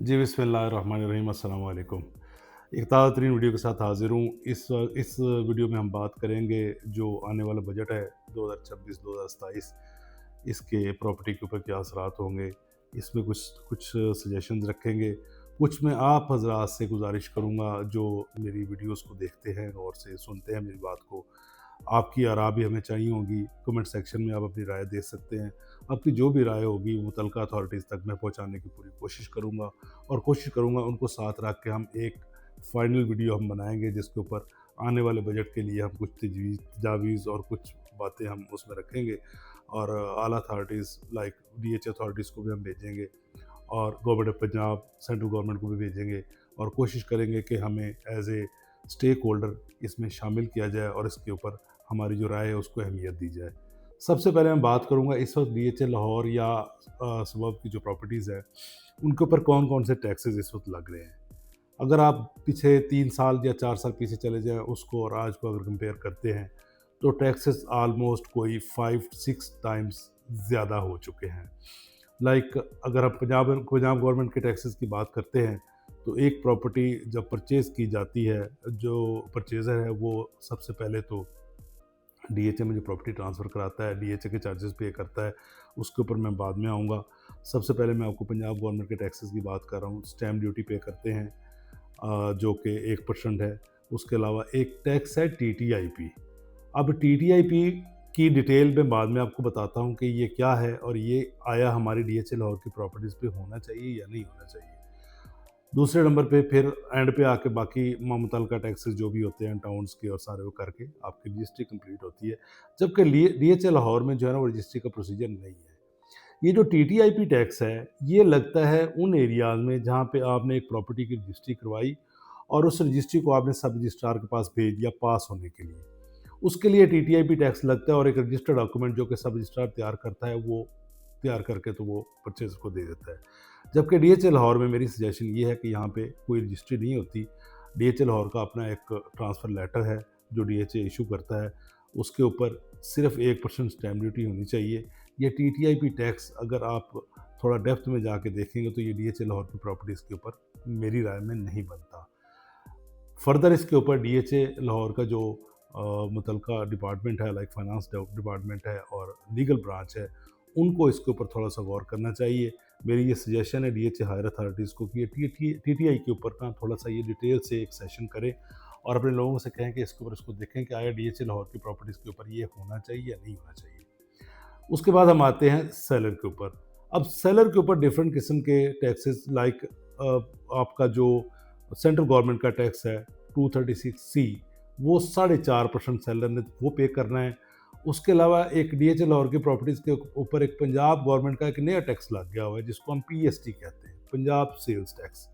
जी, बिस्मिल्लाहिर्रहमानिर्रहीम, अस्सलाम वालेकुम। एक ताज़ा तरीन वीडियो के साथ हाज़िर हूँ। इस वीडियो में हम बात करेंगे जो आने वाला बजट है 2026-2027, इसके प्रॉपर्टी के ऊपर क्या असरात होंगे। इसमें कुछ कुछ सजेशंस रखेंगे। कुछ मैं आप हज़रात से गुज़ारिश करूँगा जो मेरी वीडियोज़ को देखते हैं, गौर से सुनते हैं मेरी बात को। आपकी आरा भी हमें चाहिए होगी, कमेंट सेक्शन में आप अपनी राय दे सकते हैं। आपकी जो भी राय होगी मुतलका अथॉरिटीज़ तक मैं पहुँचाने की पूरी कोशिश करूँगा, और कोशिश करूँगा उनको साथ रख के हम एक फाइनल वीडियो हम बनाएँगे जिसके ऊपर आने वाले बजट के लिए हम कुछ तजावीज़ और कुछ बातें हम उसमें रखेंगे, और आला अथॉरिटीज़ लाइक डीएच अथॉरिटीज़ को भी हम भेजेंगे, और government of Punjab, central government को भी भेजेंगे, और कोशिश करेंगे कि हमें एज़ ए स्टेक होल्डर इसमें शामिल किया जाए और इसके ऊपर हमारी जो राय है उसको अहमियत दी जाए। सबसे पहले मैं बात करूँगा इस वक्त डीएचए लाहौर या सबब की जो प्रॉपर्टीज़ है उनके ऊपर कौन कौन से टैक्सेस इस वक्त लग रहे हैं। अगर आप पीछे 3 साल या 4 साल पीछे चले जाएं उसको और आज को अगर कंपेयर करते हैं तो टैक्सेस आलमोस्ट कोई 5-6 टाइम्स ज़्यादा हो चुके हैं। लाइक अगर हम पंजाब गवर्नमेंट के टैक्सेस की बात करते हैं तो एक प्रॉपर्टी जब परचेज़ की जाती है, जो परचेज़र है वो सबसे पहले तो डीएचए में जो प्रॉपर्टी ट्रांसफ़र कराता है, डीएचए के चार्जेस पे करता है, उसके ऊपर मैं बाद में आऊँगा। सबसे पहले मैं आपको पंजाब गवर्नमेंट के टैक्सेस की बात कर रहा हूँ। स्टैम्प ड्यूटी पे करते हैं, जो कि 1% है। उसके अलावा एक टैक्स है टीटीआईपी। अब टीटीआईपी की डिटेल मैं बाद में आपको बताता हूँ कि ये क्या है और ये आया हमारी डीएचए लाहौर की प्रॉपर्टीज़ पे होना चाहिए या नहीं होना चाहिए। दूसरे नंबर पे फिर एंड पे आके बाकी मुतल्लिका टैक्सेस जो भी होते हैं टाउन्स के और सारे वो करके आपकी रजिस्ट्री कंप्लीट होती है। जबकि डीएचए लाहौर में जो है ना वो रजिस्ट्री का प्रोसीजर नहीं है। ये जो टीटीआईपी टैक्स है ये लगता है उन एरियाज़ में जहाँ पे आपने एक प्रॉपर्टी की रजिस्ट्री करवाई और उस रजिस्ट्री को आपने सब रजिस्ट्रार के पास भेज दिया पास होने के लिए। उसके लिए टीटीआईपी टैक्स लगता है और एक रजिस्टर्ड डॉक्यूमेंट जो कि सब रजिस्ट्रार तैयार करता है वो तैयार करके तो वो परचेज़र को दे देता है। जबकि डीएचए लाहौर में मेरी सजेशन ये है कि यहाँ पे कोई रजिस्ट्री नहीं होती। डीएचए लाहौर का अपना एक ट्रांसफ़र लेटर है जो डीएचए इशू करता है, उसके ऊपर सिर्फ 1% स्टैम्प ड्यूटी होनी चाहिए। ये टीटीआईपी टैक्स अगर आप थोड़ा डेप्थ में जाके देखेंगे तो ये डीएचए लाहौर की प्रॉपर्टीज़ के ऊपर मेरी राय में नहीं बनता। फर्दर इसके ऊपर डीएचए लाहौर का जो मुतलका डिपार्टमेंट है लाइक फाइनेंस डिपार्टमेंट है और लीगल ब्रांच है, उनको इसके ऊपर थोड़ा सा गौर करना चाहिए। मेरी ये सजेशन है डीएचए हायर अथॉरिटीज़ को कि ये टीटीआई के ऊपर ना थोड़ा सा ये डिटेल से एक सेशन करें और अपने लोगों से कहें कि इसके ऊपर इसको देखें कि आया डीएचए लाहौर की प्रॉपर्टीज़ के ऊपर ये होना चाहिए या नहीं होना चाहिए। उसके बाद हम आते हैं सेलर के ऊपर। अब सेलर के ऊपर डिफरेंट किस्म के टैक्सेस लाइक आपका जो सेंट्रल गवर्नमेंट का टैक्स है 236C, वो 4.5% सेलर ने वो पे करना है। उसके अलावा एक डीएचए लाहौर की प्रॉपर्टीज़ के ऊपर एक पंजाब गवर्नमेंट का एक नया टैक्स लग गया हुआ है जिसको हम पीएसटी कहते हैं, पंजाब सेल्स टैक्स।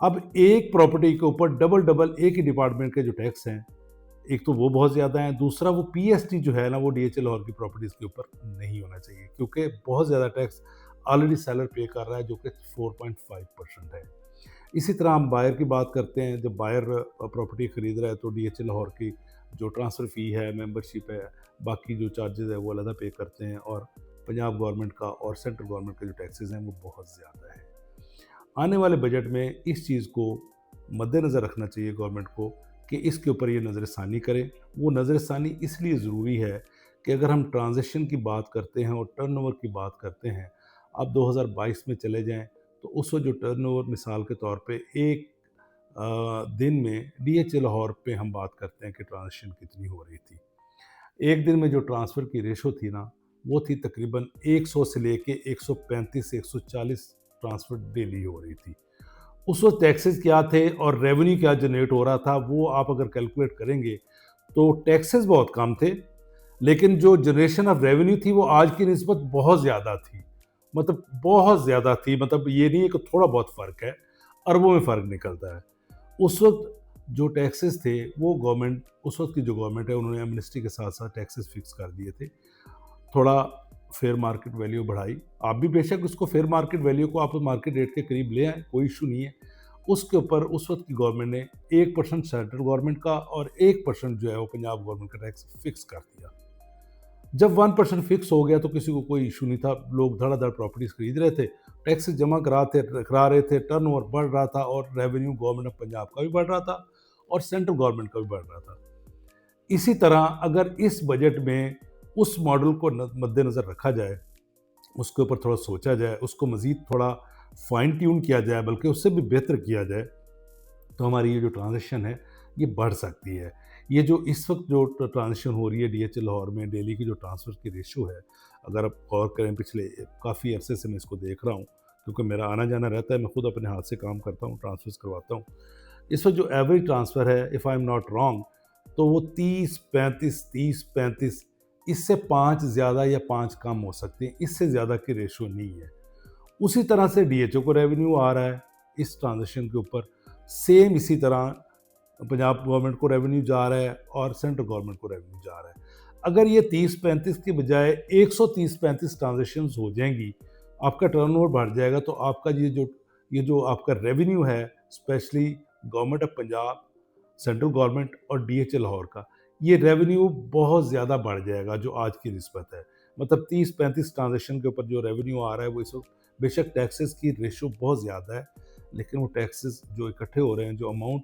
अब एक प्रॉपर्टी के ऊपर डबल डबल एक ही डिपार्टमेंट के जो टैक्स हैं, एक तो वो बहुत ज़्यादा है, दूसरा वो पीएसटी जो है ना वो डीएचए लाहौर की प्रॉपर्टीज़ के ऊपर नहीं होना चाहिए क्योंकि बहुत ज़्यादा टैक्स ऑलरेडी सेलर पे कर रहा है जो कि 4.5% है। इसी तरह हम बायर की बात करते हैं, जब बायर प्रॉपर्टी खरीद रहा है तो डीएचए लाहौर की जो ट्रांसफ़र फ़ी है, मेंबरशिप है, बाकी जो चार्जेज़ है वो अलग पे करते हैं, और पंजाब गवर्नमेंट का और सेंट्रल गवर्नमेंट के जो टैक्सेस हैं वो बहुत ज़्यादा है। आने वाले बजट में इस चीज़ को मद्देनज़र रखना चाहिए गवर्नमेंट को कि इसके ऊपर ये नज़रसानी करें। वो नज़रसानी इसलिए ज़रूरी है कि अगर हम ट्रांज़ैक्शन की बात करते हैं और टर्नओवर की बात करते हैं, आप 2022 में चले जाएँ तो उस वक़्त जो टर्नओवर मिसाल के तौर पे एक दिन में डीएचए लाहौर पे हम बात करते हैं कि ट्रांज़ैक्शन कितनी हो रही थी। एक दिन में जो ट्रांसफ़र की रेशो थी ना, वो थी तकरीबन 100 से लेके 135 से 140 ट्रांसफ़र डेली हो रही थी। उस वक़्त टैक्सेस क्या थे और रेवेन्यू क्या जनरेट हो रहा था, वो आप अगर कैलकुलेट करेंगे, तो टैक्सेस बहुत कम थे, लेकिन जो जनरेशन ऑफ रेवेन्यू थी, वो आज की निस्बत बहुत ज़्यादा थी। मतलब बहुत ज़्यादा थी, मतलब ये नहीं है कि थोड़ा बहुत फ़र्क है, अरबों में फ़र्क निकलता है। उस वक़्त जो टैक्सेस थे, वो गवर्नमेंट उस वक़्त की जो गवर्नमेंट है, उन्होंने एमनेस्टी के साथ-साथ टैक्सेस फ़िक्स कर दिए थे। थोड़ा फेयर मार्केट वैल्यू बढ़ाई। आप भी बेशक उसको फेयर मार्केट वैल्यू को आप मार्केट रेट के करीब ले आएँ, कोई इश्यू नहीं है। उसके ऊपर उस वक़्त की गवर्नमेंट ने 1% सेंट्रल गवर्नमेंट का और 1% जो है वो पंजाब गवर्नमेंट का टैक्स फ़िक्स कर दिया। जब 1% फ़िक्स हो गया तो किसी को कोई इश्यू नहीं था, लोग धड़ाधड़ प्रॉपर्टीज़ खरीद रहे थे, टैक्स जमा करा रहे थे, टर्नओवर बढ़ रहा था और रेवेन्यू गवर्नमेंट ऑफ पंजाब का भी बढ़ रहा था और सेंट्रल गवर्नमेंट का भी बढ़ रहा था। इसी तरह अगर इस बजट में उस मॉडल को मद्देनज़र रखा जाए, उसके ऊपर थोड़ा सोचा जाए, उसको मज़ीद थोड़ा फाइन ट्यून किया जाए, बल्कि उससे भी बेहतर किया जाए, तो हमारी ये जो ट्रांज़िशन है, ये बढ़ सकती है। ये जो इस वक़्त जो ट्रांज़िशन हो रही है डीएचए लाहौर में, डेली की जो ट्रांसफ़र की रेशियो है, अगर आप गौर करें पिछले काफ़ी अरसे से मैं इसको देख रहा हूँ, क्योंकि मेरा आना-जाना रहता है, मैं खुद अपने हाथ से काम करता हूँ, ट्रांसफ़र्स करवाता हूँ। इस वक़्त जो एवरेज ट्रांसफ़र है, if I am not wrong, तो वो 30-35 इससे 5 ज़्यादा या 5 कम हो सकती हैं, इससे ज़्यादा की रेशियो नहीं है। उसी तरह से डीएचओ को रेवेन्यू आ रहा है इस ट्रांज़ैक्शन के ऊपर, सेम इसी तरह पंजाब गवर्नमेंट को रेवेन्यू जा रहा है और सेंट्रल गवर्नमेंट को रेवेन्यू जा रहा है। अगर ये 30-35 की बजाय 130-35 ट्रांज़ैक्शंस हो जाएँगी, आपका टर्नओवर बढ़ जाएगा, तो आपका ये जो आपका रेवेन्यू है, specially government of Punjab, central government और डीएचए लाहौर का, ये रेवेन्यू बहुत ज़्यादा बढ़ जाएगा जो आज की निस्बत है। मतलब 30-35 ट्रांज़ैक्शन के ऊपर जो रेवेन्यू आ रहा है, वो इस वक़्त बेशक टैक्सेस की रेशियो बहुत ज़्यादा है, लेकिन वो टैक्सेस जो इकट्ठे हो रहे हैं, जो अमाउंट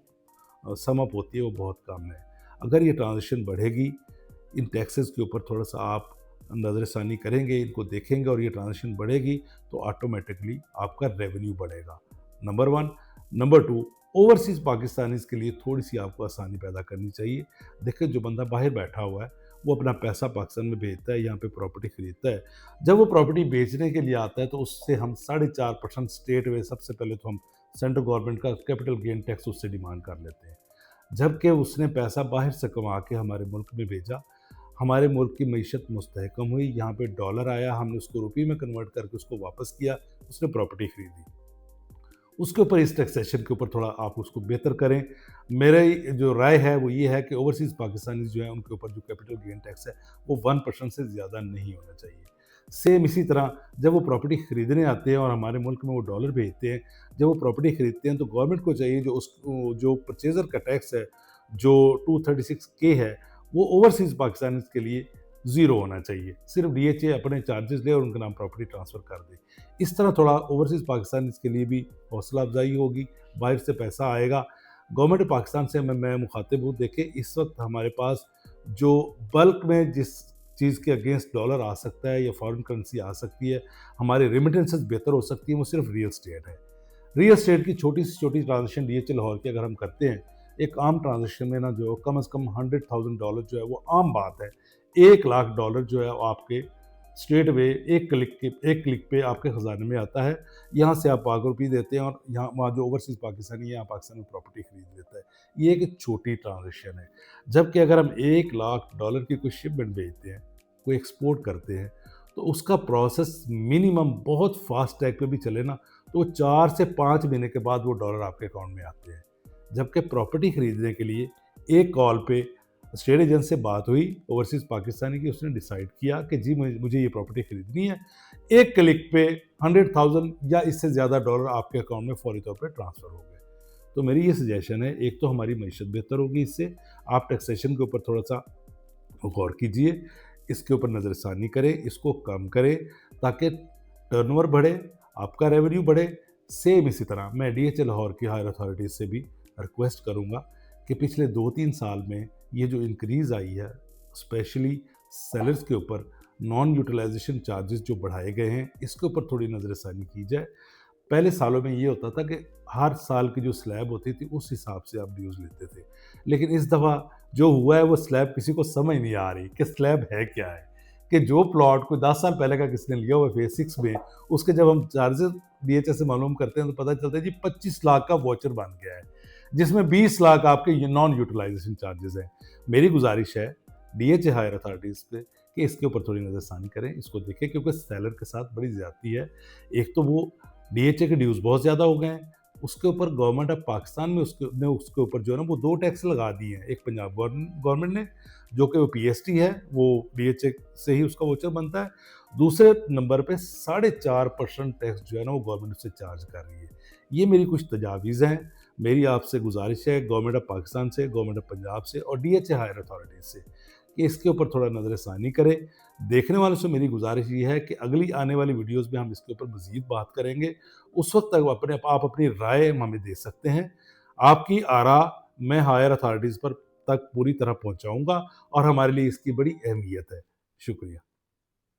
सम अप होती है, वो बहुत कम है। अगर ये ट्रांज़ैक्शन बढ़ेगी, इन टैक्सेस के ऊपर थोड़ा-सा आप नज़रसानी करेंगे, इनको देखेंगे और ये ट्रांज़ैक्शन बढ़ेगी, तो ऑटोमैटिकली आपका रेवेन्यू बढ़ेगा, नंबर 1। नंबर 2, ओवरसीज़ पाकिस्तानीज़ के लिए थोड़ी-सी आपको आसानी पैदा करनी चाहिए। देखिए, जो बंदा बाहर बैठा हुआ है, वो अपना पैसा पाकिस्तान में भेजता है, यहाँ पे प्रॉपर्टी खरीदता है। जब वो प्रॉपर्टी बेचने के लिए आता है, तो उससे हम 4.5% स्टेट में सबसे पहले तो हम सेंट्रल गवर्नमेंट का कैपिटल गेन टैक्स उससे डिमांड कर लेते हैं। जबकि उसने पैसा बाहर से कमा के हमारे मुल्क में भेजा, हमारे मुल्क की मईशत मुस्तहकम हुई, यहाँ पे डॉलर आया, हमने उसको रुपये में कन्वर्ट करके उसको वापस किया, उसने प्रॉपर्टी खरीदी। उसके ऊपर इस टैक्सेशन के ऊपर थोड़ा आप उसको बेहतर करें। मेरी जो राय है वो ये है कि ओवरसीज़ पाकिस्तानीज़ जो हैं, उनके ऊपर जो कैपिटल गेन टैक्स है, वो 1% से ज़्यादा नहीं होना चाहिए। सेम इसी तरह जब वो प्रॉपर्टी खरीदने आते हैं और हमारे मुल्क में वो डॉलर भेजते हैं, जब वो प्रॉपर्टी खरीदते हैं, तो गवर्नमेंट को चाहिए जो परचेज़र का टैक्स है, जो 236 के है, वो ओवरसीज़ पाकिस्तानीज़ के लिए ज़ीरो होना चाहिए। सिर्फ डीएचए अपने चार्जेस ले और उनके नाम प्रॉपर्टी ट्रांसफ़र कर दे। इस तरह थोड़ा ओवरसीज़ पाकिस्तानीज़ के लिए भी हौसला अफ़ज़ाई होगी, बाहर से पैसा आएगा। गवर्नमेंट पाकिस्तान से मैं मुखातिब हूँ। देखिए, इस वक़्त हमारे पास जो बल्क में जिस चीज़ के अगेंस्ट डॉलर आ सकता है या फ़ॉरेन करेंसी आ सकती है, हमारी रेमिटेंसेस बेहतर हो सकती है, वो सिर्फ रियल एस्टेट है। रियल एस्टेट की छोटी से छोटी ट्रांज़ैक्शन डीएचए लाहौर की अगर हम करते हैं, एक आम ट्रांज़ैक्शन में ना जो कम से कम $100,000 जो है वो आम बात है। $1,00,000 जो है वो आपके स्ट्रेट अवे एक क्लिक पे आपके ख़ज़ाने में आता है। यहाँ से आप ₹5 देते हैं और यहाँ वहाँ जो ओवरसीज़ पाकिस्तानी है, यहाँ पाकिस्तान में प्रॉपर्टी खरीद लेता है। ये एक छोटी ट्रांज़ैक्शन है। जबकि अगर हम $1,00,000 की कोई शिपमेंट भेजते हैं, कोई एक्सपोर्ट करते हैं, तो उसका प्रोसेस मिनिमम बहुत फ़ास्ट ट्रैक पे भी चले ना, तो 4 से 5 महीने के बाद वो डॉलर आपके अकाउंट में आते हैं। जबकि प्रॉपर्टी खरीदने के लिए एक कॉल पे स्टेट एजेंट से बात हुई ओवरसीज़ पाकिस्तानी की, उसने डिसाइड किया कि जी मुझे ये प्रॉपर्टी खरीदनी है। एक क्लिक पे 100,000 या इससे ज़्यादा डॉलर आपके अकाउंट में फौरी तौर पे ट्रांसफ़र हो गए। तो मेरी ये सजेशन है, एक तो हमारी मईशत बेहतर होगी इससे, आप टैक्सेशन के ऊपर थोड़ा-सा गौर कीजिए, इसके ऊपर नज़रसानी करें, इसको कम करें ताकि टर्नओवर बढ़े, आपका रेवेन्यू बढ़े। सेम इसी तरह मैं डीएचए लाहौर की हायर अथॉरिटीज़ से भी रिक्वेस्ट करूँगा कि पिछले 2-3 साल में ये जो इंक्रीज़ आई है, स्पेशली सेलर्स के ऊपर नॉन यूटिलाइजेशन चार्जेस जो बढ़ाए गए हैं, इसके ऊपर थोड़ी नज़रसानी की जाए। पहले सालों में ये होता था कि हर साल की जो स्लैब होती थी, उस हिसाब से आप ड्यूज़ लेते थे। लेकिन इस दफ़ा जो हुआ है, वो स्लैब किसी को समझ नहीं आ रही कि स्लैब है क्या है? कि जो प्लॉट कोई 10 साल पहले का किसी ने लिया हुआ है फेज़ 6 में, उसके जब हम चार्जेस डीएचए से मालूम करते हैं, तो पता चलता है जी 25 लाख का वाउचर बन गया है, जिसमें 20 लाख आपके ये नॉन यूटिलाइजेशन चार्जेस हैं। मेरी गुज़ारिश है डीएचए हायर अथॉरिटीज़ पे कि इसके ऊपर थोड़ी नज़रसानी करें, इसको देखें, क्योंकि सेलर के साथ बड़ी ज़्यादती है। एक तो वो डीएचए के ड्यूज़ बहुत ज़्यादा हो गए हैं, उसके ऊपर गवर्नमेंट ऑफ पाकिस्तान में उसके ऊपर जो है ना, वो 2 टैक्स लगा दिए हैं। एक पंजाब गवर्नमेंट ने, जो कि वो पीएसटी है, वो डीएचए से ही उसका वाउचर बनता है। दूसरे नंबर पे 4.5% टैक्स जो है ना, वो गवर्नमेंट उससे चार्ज कर रही है। ये मेरी कुछ तजावीज़ हैं। मेरी आपसे गुजारिश है गवर्नमेंट ऑफ पाकिस्तान से, गवर्नमेंट ऑफ पंजाब से और डीएचए हायर अथॉरिटीज़ से कि इसके ऊपर थोड़ा नज़रसानी करें, देखने वालों से मेरी गुज़ारिश ये है कि अगली आने वाली वीडियोज़ में हम इसके ऊपर मज़ीद बात करेंगे। उस वक़्त तक आप अपनी राय हमें दे सकते हैं। आपकी आरा मैं हायर अथॉरिटीज़ पर तक पूरी तरह पहुँचाऊँगा और हमारे लिए इसकी बड़ी अहमियत है। शुक्रिया।